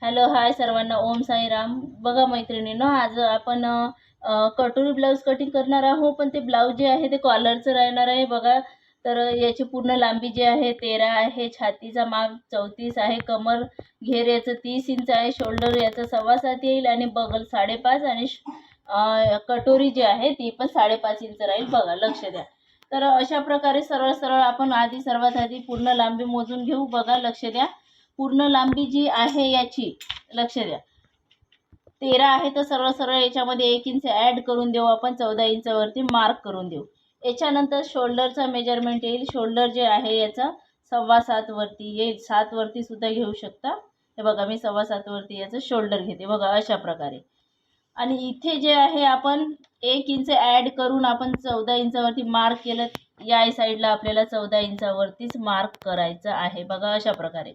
Hello hi सर्वांना, ओम साईराम. बघा मैत्रिणींनो, आज आपण कटोरी ब्लाऊज कटिंग करणार आहोत. पण ते ब्लाऊज जे आहे ते कॉलरचं राहणार आहे. बघा, तर याची पूर्ण लांबी जी आहे 13 आहे, छातीचा माप 34 आहे, कमर घेर याचं 30 इंच आहे, शोल्डर याचं 7.25 येईल आणि बगल 5.5 आणि कटोरी जी आहे ती पण 5.5 इंच राहील. बघा, लक्ष द्या. तर अशा प्रकारे सरळ सरळ आपण सर्वात आधी पूर्ण लांबी मोजून घेऊ. बघा, लक्ष द्या. पूर्ण लांबी जी आहे याची, लक्ष द्या, 13 आहे. तर सरळ सरळ याच्यामध्ये 1 इंच ॲड करून देऊ आपण. 14 इंचावरती मार्क करून देऊ. याच्यानंतर शोल्डरचा मेजरमेंट येईल. शोल्डर जे आहे याचा 7.25 वरती येईल. 7 वरती सुद्धा घेऊ शकता. हे बघा, मी 7.25 वरती याचं शोल्डर घेते. बघा, अशा प्रकारे. आणि इथे जे आहे आपण 1 इंच ॲड करून आपण 14 इंचावरती मार्क केलं. या साईडला आपल्याला 14 इंचावरतीच मार्क करायचं आहे. बघा, अशा प्रकारे.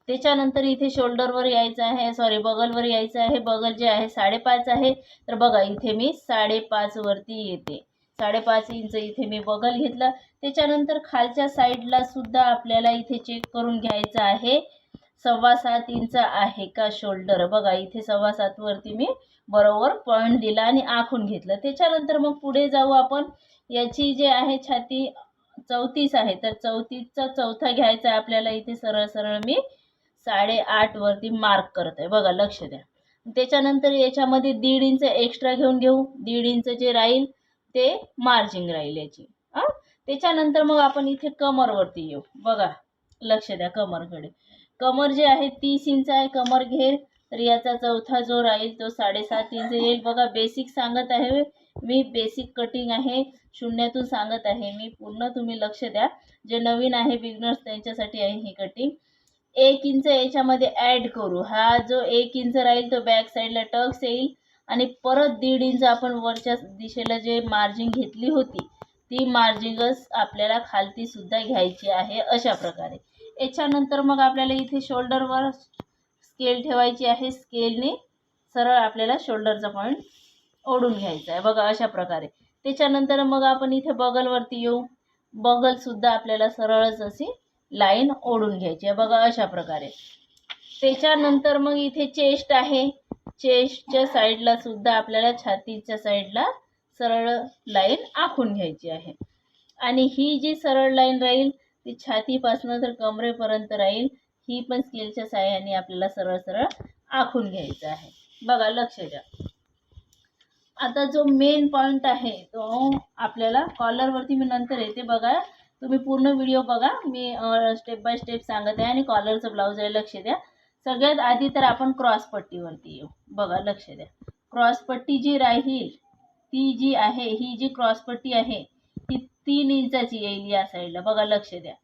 त्याच्यानंतर इथे शोल्डरवर यायचं आहे, बगलवर यायचं आहे. बगल जे आहे 5.5 आहे. तर बघा, इथे मी 5.5 वरती येते. 5.5 इंच इथे मी बगल घेतलं. त्याच्यानंतर खालच्या साईडला सुद्धा आपल्याला इथे चेक करून घ्यायचं आहे. 7.25 इंच आहे का शोल्डर. बघा, इथे 7.25 वरती मी बरोबर पॉईंट दिला आणि आखून घेतलं. त्याच्यानंतर मग पुढे जाऊ आपण. याची जे आहे छाती 34 आहे, तर 34चा चौथा घ्यायचा आपल्याला. इथे सरळ सरळ मी 8.5 वरती मार्क करत आहे. बघा, लक्ष द्या. त्याच्यानंतर याच्यामध्ये 1.5 इंच एक्स्ट्रा घेऊ. 1.5 इंच जे राहील ते मार्जिंग राहील याची. त्याच्यानंतर मग आपण इथे कमरवरती येऊ. बघा, लक्ष द्या. कमर जे आहे 30 इंच आहे कमर घेर. तर याचा चौथा जो राहील तो 7.5 इंच येईल. बघा, बेसिक सांगत आहे मी, बेसिक कटिंग आहे, शून्यातून सांगत आहे मी. पूर्ण तुम्ही लक्ष द्या. जे नवीन आहे बिगनर्स त्यांच्यासाठी आहे ही कटिंग. 1 इंच याच्यामध्ये ॲड करू. हा जो 1 इंच राहील तो बॅक साईडला टक्स येईल. आणि परत 1.5 इंच आपण वरच्या दिशेला जे मार्जिन घेतली होती ती मार्जिंगच आपल्याला खालती सुद्धा घ्यायची आहे. अशा प्रकारे. याच्यानंतर मग आपल्याला इथे शोल्डरवर स्केल ठेवायची आहे. स्केलने सरळ आपल्याला शोल्डरचा पॉईंट ओढून घ्यायचा आहे. बघा, अशा प्रकारे. त्याच्यानंतर मग आपण इथे बगलवरती येऊ. बगल सुद्धा आपल्याला सरळच अशी लाईन ओढून घ्यायची आहे. बघा, अशा प्रकारे. त्याच्यानंतर मग इथे चेस्ट आहे. चेस्टच्या साईडला सुद्धा आपल्याला छातीच्या साईडला सरळ लाईन आखून घ्यायची आहे. आणि ही जी सरळ लाईन राहील ती छातीपासून तर कमरेपर्यंत राहील. ही पण स्केलच्या साहाय्याने आपल्याला सरळ सरळ आखून घ्यायचं आहे. बघा, लक्ष द्या. आता जो मेन पॉईंट आहे तो आपल्याला कॉलरवरती मी नंतर येते. बघा, तुम्ही पूर्ण व्हिडिओ बघा. मी स्टेप बाय स्टेप सांगत आहे. आणि कॉलरचं ब्लाऊज आहे, लक्ष द्या. सगळ्यात आधी तर आपण क्रॉस पट्टीवरती येऊ. बघा, लक्ष द्या. क्रॉस पट्टी जी राहील ती जी आहे, ही जी क्रॉस पट्टी आहे ती 3 इंचाची येईल या साईडला. बघा, लक्ष द्या.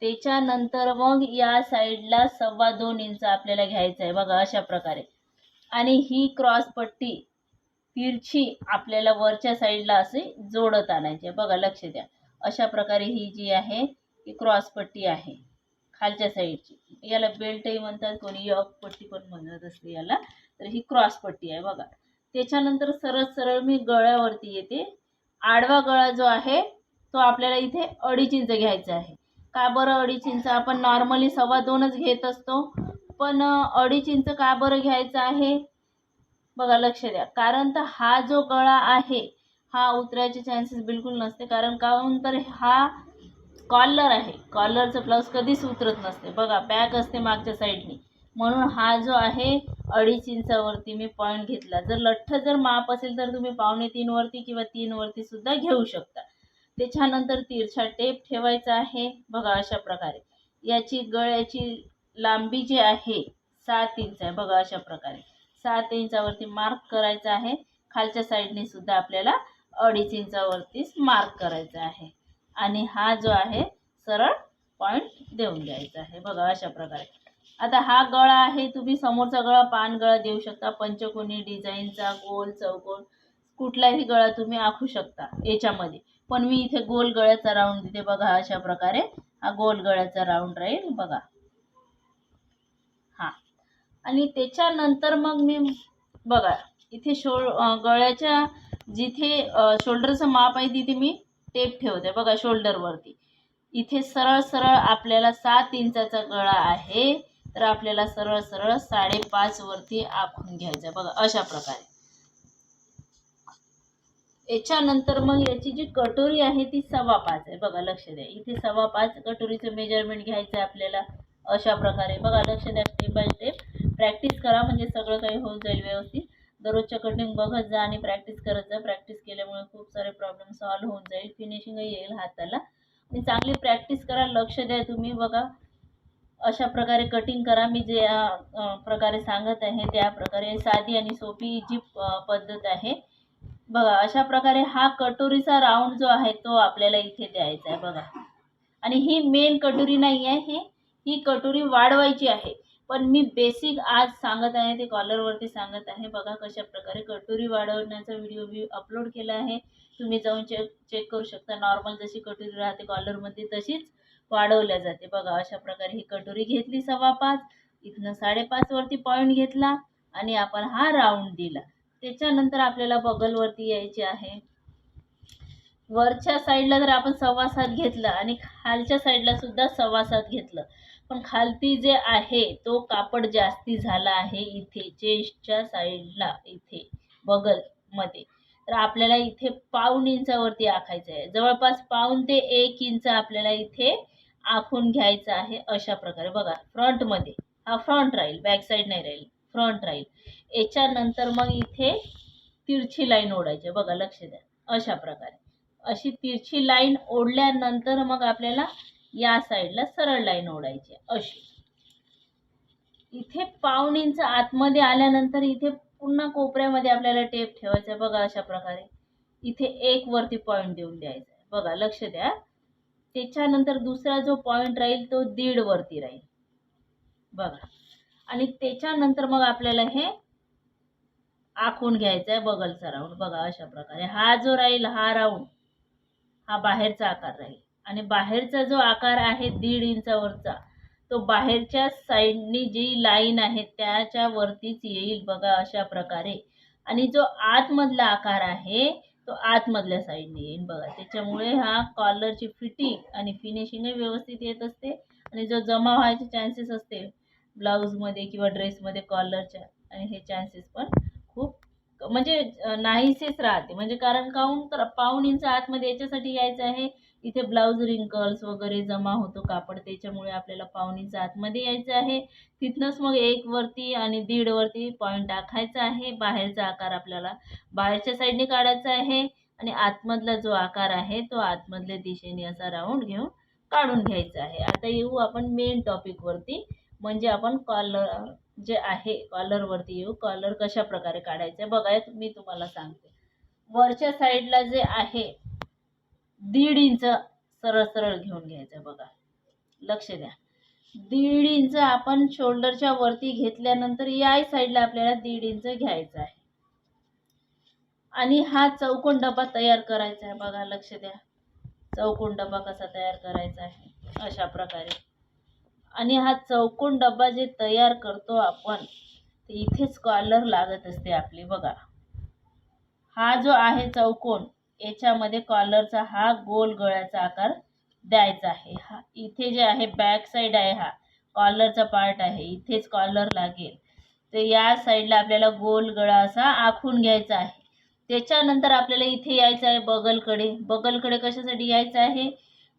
त्याच्यानंतर मग या साईडला 2.25 इंच आपल्याला घ्यायचं आहे. बघा, अशा प्रकारे. आणि ही क्रॉस पट्टी तिरछी आपल्याला वरच्या साईडला असे जोडत आणायची आहे. बघा, लक्ष द्या. अशा प्रकारे ही जी आहे ही क्रॉस पट्टी आहे खालच्या साईडची. याला बेल्टही म्हणतात, कोणी यॉक पट्टी पण म्हणत असते याला. तर ही क्रॉस पट्टी आहे. बघा, त्याच्यानंतर सरळ सरळ मी गळ्यावरती येते. आडवा गळा जो आहे तो आपल्याला इथे 2.5 इंच घ्यायचा आहे. का बरं 2.5 इंच? आपण नॉर्मली 2.25च घेत असतो, पण 2.5 इंच का बरं घ्यायचं आहे? बघा, लक्ष द्या. कारण तर हा जो गळा आहे हा उतरायचे चान्सेस बिलकुल नसते. कारण तर हा कॉलर आहे. कॉलरचं ब्लाऊज कधीच उतरत नसते. बघा, बॅक असते मागच्या साईडनी. म्हणून हा जो आहे 2.5 इंचावरती मी पॉईंट घेतला. जर लठ्ठ माप असेल तर तुम्ही 2.25 वरती किंवा 3 वरती सुद्धा घेऊ शकता. त्याच्यानंतर तिरछा टेप ठेवायचा आहे. बघा, अशा प्रकारे. याची गळ्याची लांबी जी आहे 7 इंच आहे. बघा, अशा प्रकारे 7 इंचावरती मार्क करायचा आहे. खालच्या साईडने सुद्धा आपल्याला 2.5 इंचावरतीच मार्क करायचा आहे. आणि हा जो आहे सरळ पॉईंट देऊन द्यायचा आहे. बघा, अशा प्रकारे. आता हा गळा आहे, तुम्ही समोरचा गळा पान गळा देऊ शकता. पंचकोनी डिझाईनचा, गोल, चौकोन, कुठलाही गळा तुम्ही आखू शकता याच्यामध्ये. पण मी इथे गोल गळ्याचा राऊंड देते. बघा, अशा प्रकारे हा गोल गळ्याचा राऊंड राहील. बघा, हा. आणि त्याच्यानंतर मग मी बघा इथे गळ्याच्या जिथे शोल्डरचं माप आहे तिथे मी टेप ठेवते. बघा, शोल्डरवरती इथे सरळ सरळ आपल्याला 7 इंचाचा गळा आहे. तर आपल्याला सरळ सरळ 5.5 वरती आखून घ्यायचं आहे बघा अशा प्रकारे. याच्यानंतर मग याची जी कटोरी आहे ती 5.25 आहे बघा, लक्ष द्या. इथे 5.25 कटोरीचं मेजरमेंट घ्यायचं आहे आपल्याला अशा प्रकारे. बघा लक्ष द्या, स्टेप बाय स्टेप प्रॅक्टिस करा म्हणजे सगळं काही होऊन जाईल व्यवस्थित. दररोजच्या कटिंग बघत जा आणि प्रॅक्टिस करत जा. प्रॅक्टिस केल्यामुळे खूप सारे प्रॉब्लेम सॉल्व्ह होऊन जाईल, फिनिशिंगही येईल हाताला. आणि चांगली प्रॅक्टिस करा, लक्ष द्या तुम्ही. बघा अशा प्रकारे कटिंग करा. मी जे प्रकारे सांगत आहे त्या प्रकारे साधी आणि सोपी जी पद्धत आहे. बघा अशा प्रकारे हा कटोरीचा राऊंड जो आहे तो आपल्याला इथे द्यायचा आहे बघा. आणि ही मेन कटोरी नाही आहे, ही कटोरी वाढवायची आहे. पण मी बेसिक आज सांगत आहे ते कॉलरवरती सांगत आहे. बघा कशा प्रकारे कटोरी वाढवण्याचा व्हिडिओ मी अपलोड केला आहे, तुम्ही जाऊन चेक करू शकता. नॉर्मल जशी कटोरी राहते कॉलरमध्ये तशीच वाढवल्या जाते. बघा अशा प्रकारे ही कटोरी घेतली 5.25, इथनं 5.5 वरती पॉईंट घेतला आणि आपण हा राऊंड दिला. त्याच्यानंतर आपल्याला बगलवरती यायचे आहे. वरच्या साईडला जर आपण 7.25 घेतलं आणि खालच्या साईडला सुद्धा 7.25 घेतलं, पण खालती जे आहे तो कापड जास्ती झाला आहे इथे चेस्टच्या साईडला, इथे बगलमध्ये. तर आपल्याला इथे 1.5 इंचावरती आखायचं आहे. जवळपास 1.5 ते 1 इंच आपल्याला इथे आखून घ्यायचं आहे अशा प्रकारे. बघा फ्रंटमध्ये हा फ्रंट राहील, बॅक साईड नाही राहील, फ्रंट राहील. याच्यानंतर मग इथे तिरछी लाईन ओढायची. बघा लक्ष द्या अशा प्रकारे. अशी तिरछी लाईन ओढल्यानंतर मग आपल्याला या साईडला सरळ लाईन ओढायची अशी. इथे 1.5 इंच आतमध्ये आल्यानंतर इथे पुन्हा कोपऱ्यामध्ये आपल्याला टेप ठेवायचा. बघा अशा प्रकारे इथे 1 वरती पॉईंट देऊन द्यायचा. बघा लक्ष द्या. त्याच्यानंतर दुसरा जो पॉईंट राहील तो 1.5 वरती राहील बघा. आणि त्याच्यानंतर मग आपल्याला हे आखून घ्यायचा आहे बगलचा राऊंड. बघा अशा प्रकारे हा जो राहील हा राऊंड हा बाहेरचा आकार राहील. आणि बाहेरचा जो आकार आहे 1.5 इंचावरचा तो बाहेरच्या साईडनी जी लाईन आहे त्याच्या वरतीच येईल बघा अशा प्रकारे. आणि जो आतमधला आकार आहे तो आतमधल्या साईडने येईल बघा. त्याच्यामुळे हा कॉलरची फिटिंग आणि फिनिशिंगही व्यवस्थित येत असते. आणि जो जमा व्हायचे चान्सेस असते ब्लाऊजमध्ये किंवा ड्रेसमध्ये कॉलरच्या, आणि हे चान्सेस पण खूप म्हणजे नाहीसेच राहते. म्हणजे कारण काहून तर 1.5 इंच आतमध्ये याच्यासाठी यायचं आहे, इथे ब्लाऊज रिंकल्स वगैरे जमा होतो कापड, त्याच्यामुळे आपल्याला 1.5 इंच आतमध्ये यायचं आहे. तिथनंच मग 1 वरती आणि 1.5 वरती पॉईंट टाकायचा आहे. बाहेरचा आकार आपल्याला बाहेरच्या साईडने काढायचा आहे आणि आतमधला जो आकार आहे तो आतमधल्या दिशेने असा राऊंड घेऊन काढून घ्यायचा आहे. आता येऊ आपण मेन टॉपिकवरती, म्हणजे आपण कॉलर जे आहे कॉलरवरती येऊ. कॉलर कशा प्रकारे काढायचं बघा, मी तुम्हाला सांगते. वरच्या साईडला जे आहे 1.5 इंच सरळ सरळ घेऊन घ्यायचं बघा, लक्ष द्या. 1.5 इंच आपण शोल्डरच्या वरती घेतल्यानंतर या साईडला आपल्याला 1.5 इंच घ्यायचं आहे. आणि हा चौकोन डबा तयार करायचा आहे बघा, लक्ष द्या. चौकोन डबा कसा तयार करायचा आहे अशा प्रकारे. आणि हा चौकोन डबा जे तयार करतो आपण ते इथेच कॉलर लागत असते आपली बघा. हा जो आहे चौकोन याच्यामध्ये कॉलरचा हा गोल गळ्याचा आकार द्यायचा आहे. हा इथे जे आहे बॅक साईड आहे, हा कॉलरचा पार्ट आहे, इथेच कॉलर लागेल. तर या साईडला आपल्याला गोल गळा असा आखून घ्यायचा आहे. त्याच्यानंतर आपल्याला इथे यायचं आहे बगलकडे. बगलकडे कशासाठी यायचं आहे,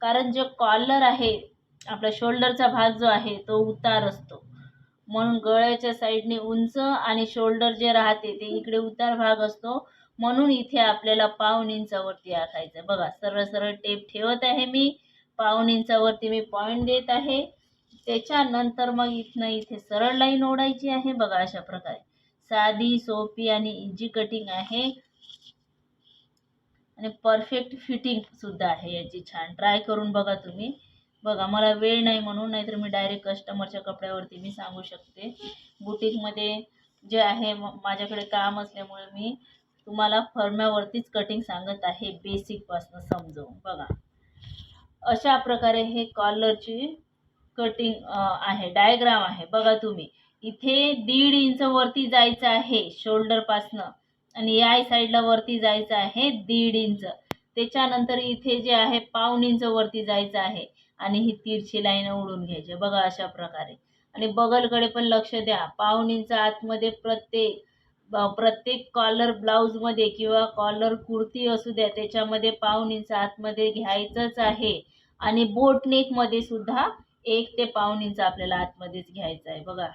कारण जो कॉलर आहे आपला शोल्डरचा भाग जो आहे तो उतार असतो, म्हणून गळ्याच्या साईडने उंच आणि शोल्डर जे राहते ते इकडे उतार भाग असतो. म्हणून इथे आपल्याला 1.5 इंचावरती आखायचं बघा. सरळ सरळ टेप ठेवत आहे मी, 1.5 इंचावरती मी पॉईंट देत आहे. त्याच्यानंतर मग इथनं इथे सरळ लाईन ओढायची आहे बघा अशा प्रकारे. साधी सोपी आणि इझी कटिंग आहे आणि परफेक्ट फिटिंग सुद्धा आहे याची. छान ट्राय करून बघा तुम्ही. बघा मला वेळ नाही म्हणून, नाहीतर मी डायरेक्ट कस्टमरच्या कपड्यावरती मी सांगू शकते. बुटीकमध्ये जे आहे माझ्याकडे काम असल्यामुळे मी तुम्हाला फर्म्यावरतीच कटिंग सांगत आहे, बेसिकपासून समजवून. बघा अशा प्रकारे हे कॉलरची कटिंग आहे, डायग्राम आहे बघा तुम्ही. इथे 1.5 इंच वरती जायचं आहे शोल्डरपासनं आणि या साईडला वरती जायचं आहे 1.5 इंच. त्याच्यानंतर इथे जे आहे 1.5 इंच वरती जायचं आहे आणि ही तिरछी लाईन ओढून घ्यायची बघा अशा प्रकारे. आणि बगलकडे पण लक्ष द्या. पाऊण इंच आतमध्ये प्रत्येक कॉलर ब्लाऊजमध्ये किंवा कॉलर कुर्ती असू द्या, त्याच्यामध्ये पाऊण इंच आतमध्ये घ्यायचंच आहे. आणि बोट नेकमध्ये सुद्धा 1 ते पाऊण इंच आपल्याला आतमध्येच घ्यायचं आहे. बघा,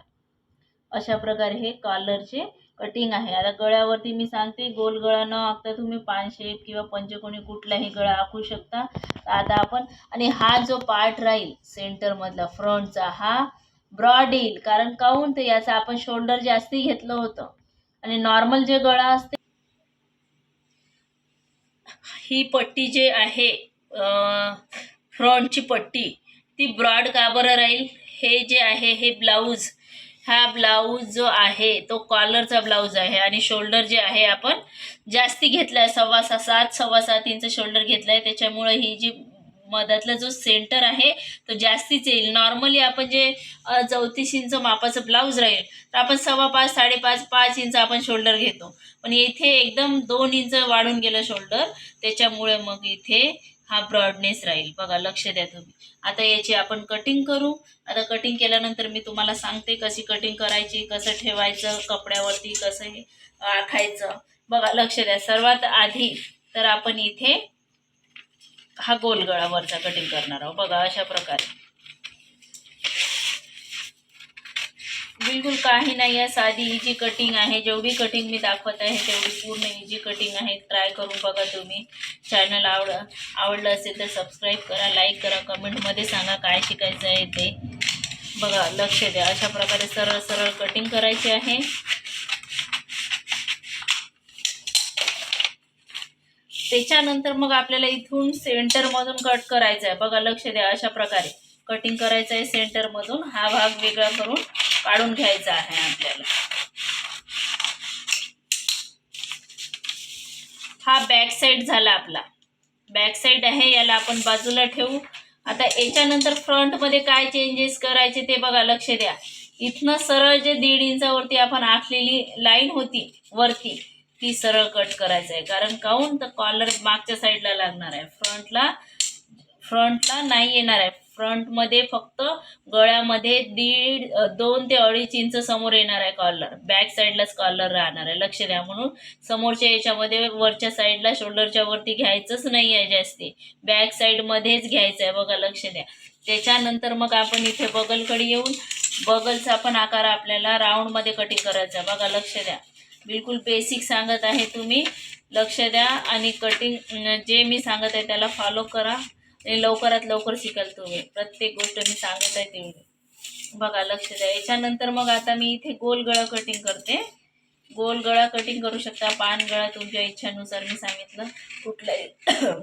अशा प्रकारे हे कॉलरचे कटिंग आहे. आता गळ्यावरती मी सांगते, गोल गळा न आखता तुम्ही पान शेप किंवा पंचकोनी कुठलाही गळा आखू शकता. आता आपण, आणि हा जो पार्ट राहील सेंटरमधला फ्रंटचा, हा ब्रॉड येईल. कारण काहून, तर याचा आपण शोल्डर जास्ती घेतलं होतं. आणि नॉर्मल जे गळा असते, ही पट्टी जे आहे फ्रंटची पट्टी, ती ब्रॉड का बरं राहील? हे जे आहे हे ब्लाऊज, हा ब्लाऊज जो आहे तो कॉलरचा ब्लाऊज आहे. आणि शोल्डर जे आहे आपण जास्ती घेतला आहे, 7.5 इंच शोल्डर घेतला आहे. त्याच्यामुळे ही जी मधातला जो सेंटर आहे तो जास्तीच येईल. नॉर्मली आपण जे 34 इंच मापाचं ब्लाऊज राहील तर आपण 5.25, 5.5, 5 इंच आपण शोल्डर घेतो. पण इथे एकदम 2 इंच वाढून गेलं शोल्डर, त्याच्यामुळे मग इथे हा ब्रॉडनेस राहील. बघा, लक्ष द्या तुम्ही. आता याची आपण कटिंग करू. आता कटिंग केल्यानंतर मी तुम्हाला सांगते कशी कटिंग करायची, कसं ठेवायचं कपड्यावरती, कसं हे आखायचं. बघा, लक्ष द्या. सर्वात आधी तर आपण इथे हा गोल गळावरचा कटिंग करणार आहोत. बघा, अशा प्रकारे बिलकुल काही नाही आहे, साधी इजी कटिंग आहे. जेवढी कटिंग मी दाखवत आहे तेवढी पूर्ण इजी कटिंग आहे. ट्राय करून बघा तुम्ही. चॅनल आवडलं असेल तर सबस्क्राईब करा, लाईक करा, कमेंटमध्ये सांगा काय शिकायचं आहे ते. बघा, लक्ष द्या. अशा प्रकारे सरळ सरळ कटिंग करायची आहे. त्याच्यानंतर मग आपल्याला इथून सेंटरमधून कट करायचं आहे. बघा, लक्ष द्या. अशा प्रकारे कटिंग करायचं आहे. सेंटरमधून हा भाग वेगळा करून काढून घ्यायचा आहे आपल्याला. हा बॅक साईड झाला आपला. बॅक साईड आहे, याला आपण बाजूला ठेवू. आता याच्यानंतर फ्रंटमध्ये काय चेंजेस करायचे ते बघा, लक्ष द्या. इथनं सरळ जे 1.5 इंचावरती आपण आखलेली लाईन होती वरती, ती सरळ कट करायचं आहे. कारण काहून, तर कॉलर मागच्या साईडला लागणार आहे, फ्रंटला नाही येणार आहे. फ्रंटमध्ये फक्त गळ्यामध्ये 2 ते 2.5 इंच समोर येणार आहे कॉलर. बॅक साईडलाच कॉलर राहणार आहे. लक्ष द्या. म्हणून समोरच्या याच्यामध्ये वरच्या साईडला शोल्डरच्या वरती घ्यायचंच नाही आहे जास्ती, बॅक साईडमध्येच घ्यायचं आहे. बघा, लक्ष द्या. त्याच्यानंतर मग आपण इथे बगलकडे येऊन बगलचा पण आकार आपल्याला राऊंडमध्ये कटिंग करायचा. बघा, लक्ष द्या. बिलकुल बेसिक सांगत आहे, तुम्ही लक्ष द्या. आणि कटिंग जे मी सांगत आहे त्याला फॉलो करा. आणि लवकरात लवकर शिकाल तुम्ही. प्रत्येक गोष्ट मी सांगत आहे तेवढी. बघा, लक्ष द्या. याच्यानंतर मग आता मी इथे गोल गळा कटिंग करते. गोल गळा कटिंग करू शकता, पान गळा तुमच्या इच्छानुसार. मी सांगितलं कुठलाही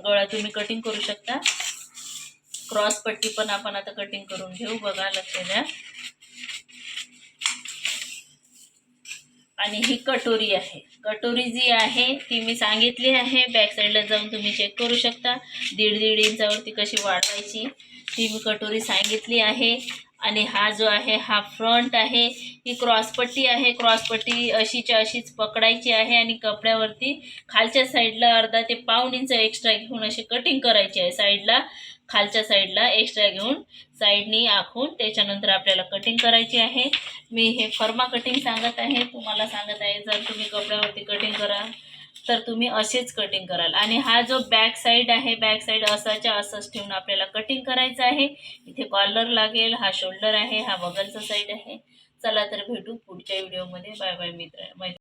गळा तुम्ही कटिंग करू शकता. क्रॉस पट्टी पण आपण आता कटिंग करून घेऊ. बघा, लक्ष द्या. आणि ही कटोरी आहे. कटोरी जी आहे ती मी सांगितली आहे. बॅक साईडला जाऊन तुम्ही चेक करू शकता. 1.5 इंचावरती कशी वाढवायची ती मी कटोरी सांगितली आहे. आणि हा जो आहे हा फ्रंट आहे. ही क्रॉसपट्टी आहे. क्रॉसपट्टी अशीच्या अशीच पकडायची आहे आणि कपड्यावरती खालच्या साईडला अर्धा ते पाऊण इंच एक्स्ट्रा घेऊन अशी कटिंग करायची आहे. साईडला, खालच्या साईडला एक्स्ट्रा घेऊन साईडनी आखून त्याच्यानंतर आपल्याला कटिंग करायची आहे. मी हे फर्मा कटिंग सांगत आहे, तुम्हाला सांगत आहे. जर तुम्ही कपड्यावरती कटिंग कराल तर तुम्ही असेच कटिंग कराल. आणि हा जो बॅक साईड आहे, बॅक साईड असाच्या असंच ठेवून आपल्याला कटिंग करायचं आहे. इथे कॉलर लागेल. हा शोल्डर आहे, हा बगलचा साईड आहे. चला तर भेटू पुढच्या व्हिडिओमध्ये. बाय बाय मित्र.